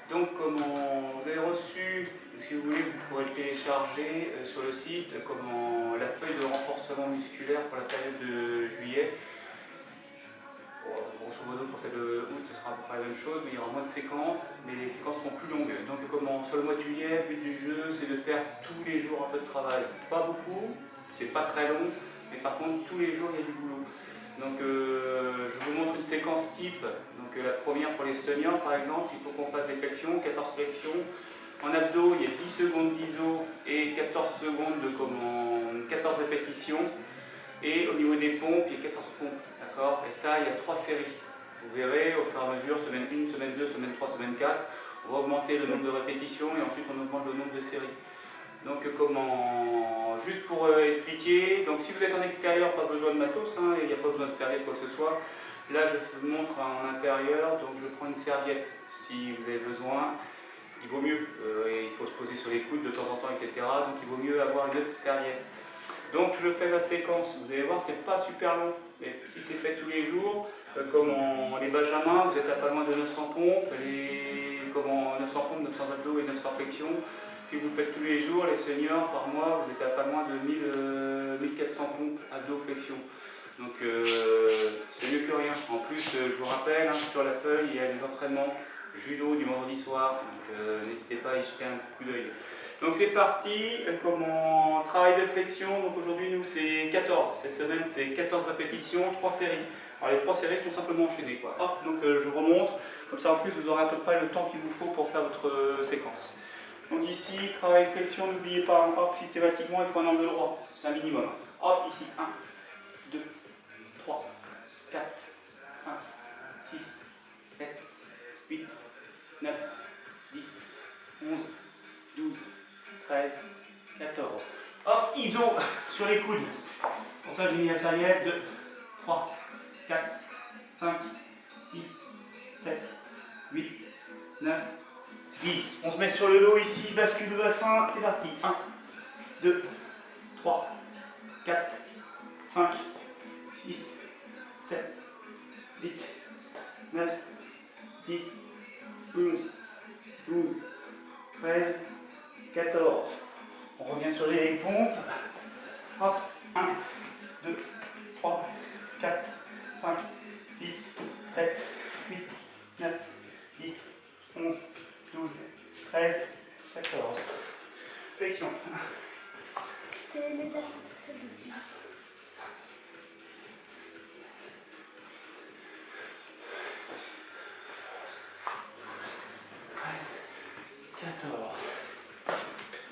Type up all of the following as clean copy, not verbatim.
Donc comment vous avez reçu, si vous voulez, vous pourrez le télécharger sur le site, la feuille de renforcement musculaire pour la période de juillet. Grosso modo, pour celle de août, ce sera à peu près la même chose, mais il y aura moins de séquences, mais les séquences seront plus longues. Donc sur le mois de juillet, le but du jeu, c'est de faire tous les jours un peu de travail. Pas beaucoup, c'est pas très long, mais par contre, tous les jours, il y a du boulot. Donc je vous montre une séquence type. Donc la première pour les seniors, par exemple, il faut qu'on fasse des flexions, 14 flexions. En abdos, il y a 10 secondes d'iso et 14 secondes de 14 répétitions. Et au niveau des pompes, il y a 14 pompes. D'accord. Et ça, il y a 3 séries. Vous verrez, au fur et à mesure, semaine 1, semaine 2, semaine 3, semaine 4, on va augmenter le nombre de répétitions et ensuite on augmente le nombre de séries. Donc juste pour expliquer, donc si vous êtes en extérieur, pas besoin de matos, hein, il n'y a pas besoin de serviette quoi que ce soit. Là je vous montre en intérieur, donc je prends une serviette si vous avez besoin. Il vaut mieux, il faut se poser sur les coudes de temps en temps, etc. Donc il vaut mieux avoir une autre serviette. Donc je fais la séquence, vous allez voir, c'est pas super long, mais si c'est fait tous les jours, comme les benjamins, vous êtes à pas loin de 900 pompes, 900 pompes, 900 abdos et 900 flexions. Si vous le faites tous les jours, les seniors, par mois, vous êtes à pas loin de 1400 pompes abdos-flexion. Donc c'est mieux que rien. En plus, je vous rappelle, hein, sur la feuille, il y a des entraînements judo du vendredi soir. Donc n'hésitez pas à y jeter un coup d'œil. Donc c'est parti, travail de flexion. Donc aujourd'hui, nous, c'est 14. Cette semaine, c'est 14 répétitions, 3 séries. Alors les 3 séries sont simplement enchaînées, quoi. Hop, donc je remonte. Comme ça, en plus, vous aurez à peu près le temps qu'il vous faut pour faire votre séquence. Donc ici, travail flexion, n'oubliez pas, hop, systématiquement, il faut un angle droit, c'est un minimum. Hop, ici, 1, 2, 3, 4, 5, 6, 7, 8, 9, 10, 11, 12, 13, 14. Hop, iso sur les coudes. Pour ça, j'ai mis la serviette, 2, 3, 4, 5, 6, 7, 8, 9, 10. On se met sur le dos ici, bascule le bassin, c'est parti. 1, 2, 3, 4, 5, 6, 7, 8, 9, 10, 11, 12, 13, 14. On revient sur les pompes. Hop, 1, 2, 3, 4, 5, 6, 7, 8, 9, 10, 11, 12, 13, 14. Flexion. C'est les appuis, c'est dessus.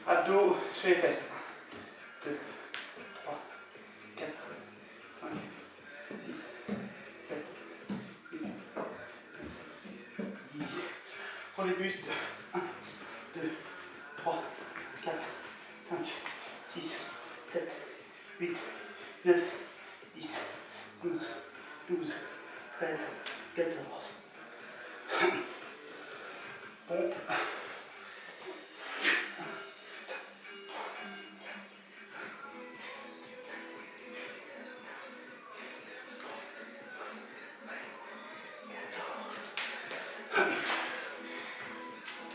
Abdos sur les fesses. 2, 3, 4, 5, 6, 7, 8, 9, 10. Pour les bustes. 1, 2, 3, 4, 5, 6, 7, 8, 9, 10, 11, 12, 13, 14. Pompe.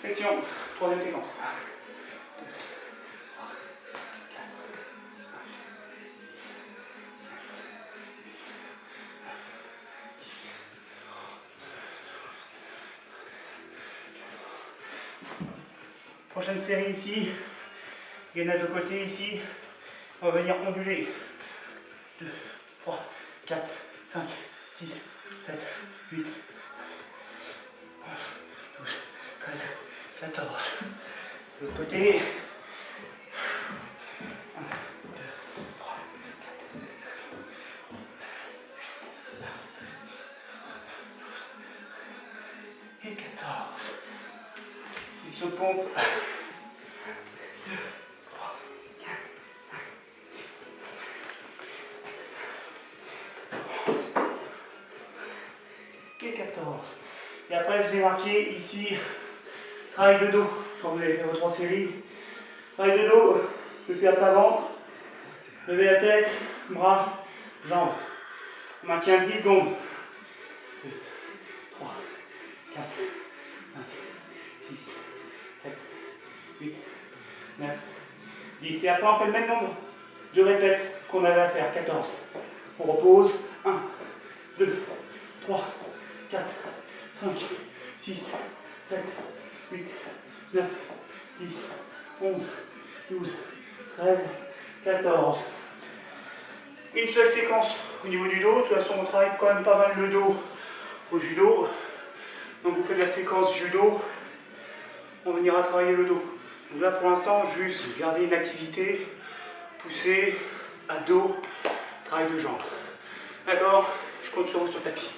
Flexion, troisième séquence. 2, 3, 4, 5. Prochaine série ici. Gainage au côté ici. On va venir onduler. 2, 3, 4, 5, 6, 7, 8, 9, 12, 13, 14. De l'autre côté. 1, 2, 3, 4. Et 14. Flexion de pompe. 2, 3, 4, 5, 6. Et 14. Et après, je vais marquer ici. Travail de dos, quand vous avez fait vos 3 séries. Travail de dos, je fais à plat ventre, levez la tête, bras, jambes. On maintient 10 secondes. 2, 3, 4, 5, 6, 7, 8, 9, 10. Et après, on fait le même nombre de répètes qu'on avait à faire, 14. On repose. 1, 2, 3, 4, 5, 6, 7, 8, 9, 10, 11, 12, 13, 14. Une seule séquence au niveau du dos. De toute façon, on travaille quand même pas mal le dos au judo. Donc vous faites la séquence judo, on venira travailler le dos. Donc là pour l'instant, juste garder une activité, pousser, abdos, travail de jambes. D'accord? Je compte sur vous sur le tapis.